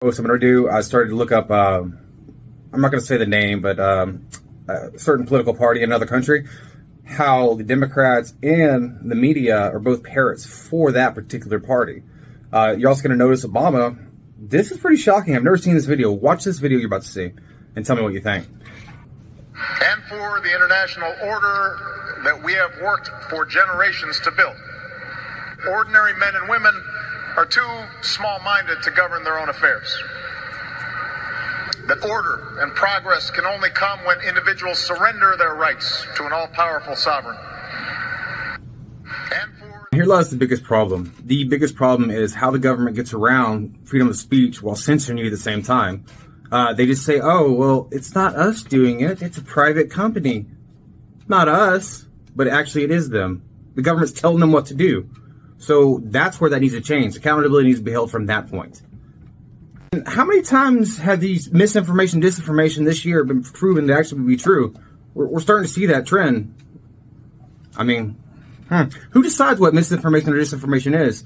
I'm going to do, I started to look up, I'm not going to say the name, but a certain political party in another country, how the Democrats and the media are both parrots for that particular party. You're also going to notice Obama. This is pretty shocking. I've never seen this video. Watch this video you're about to see and tell me what you think. And for the international order that we have worked for generations to build. Ordinary men and women are too small-minded to govern their own affairs. That order and progress can only come when individuals surrender their rights to an all-powerful sovereign. Here lies the biggest problem. The biggest problem is how the government gets around freedom of speech while censoring you at the same time. They just say, oh, well, it's not us doing it. It's a private company. Not us, but actually it is them. The government's telling them what to do. So that's where that needs to change. Accountability needs to be held from that point. And how many times have these misinformation, disinformation this year been proven to actually be true? We're starting to see that trend. I mean, who decides what misinformation or disinformation is?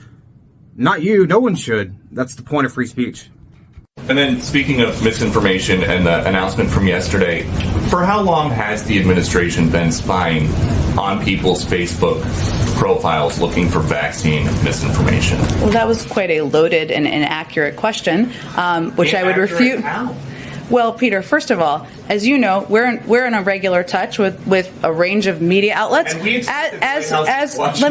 Not you. No one should. That's the point of free speech. And then, speaking of misinformation and the announcement from yesterday, for how long has the administration been spying on people's Facebook profiles looking for vaccine misinformation? Well, that was quite a loaded and inaccurate question, which I would refute. How? Well, Peter, first of all, as you know, we're in a regular touch with a range of media outlets. Let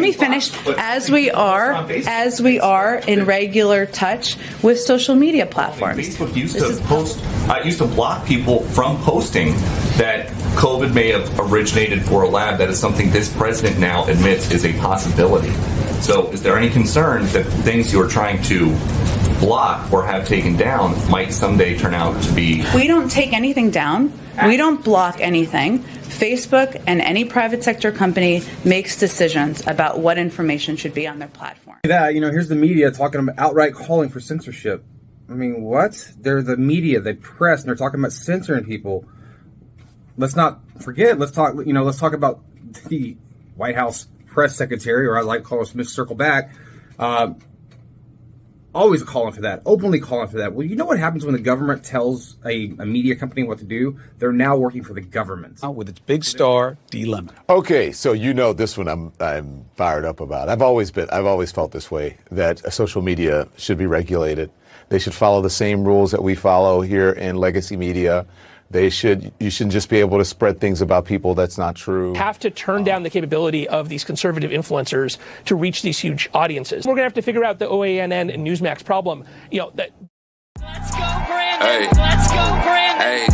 me finish. As we are in regular touch with social media platforms. Facebook used to block people from posting that COVID may have originated for a lab. That is something this president now admits is a possibility. So, is there any concern that things you're trying to block or have taken down might someday turn out to be... We don't take anything down. We don't block anything. Facebook and any private sector company makes decisions about what information should be on their platform. Here's the media talking about outright calling for censorship. I mean, what? They're the media, the press, and they're talking about censoring people. Let's not forget, let's talk about the White House press secretary, or I like to call her Smith Circleback, always calling for that, openly calling for that. Well, you know what happens when the government tells a media company what to do? They're now working for the government. With its big star, D. Lemon. Okay, so this one I'm fired up about. I've always felt this way, that social media should be regulated. They should follow the same rules that we follow here in legacy media. You shouldn't just be able to spread things about people that's not true. Have to turn down the capability of these conservative influencers to reach these huge audiences. We're going to have to figure out the OANN and Newsmax problem. Let's go, Brandon. Hey. Let's go, Brandon. Hey.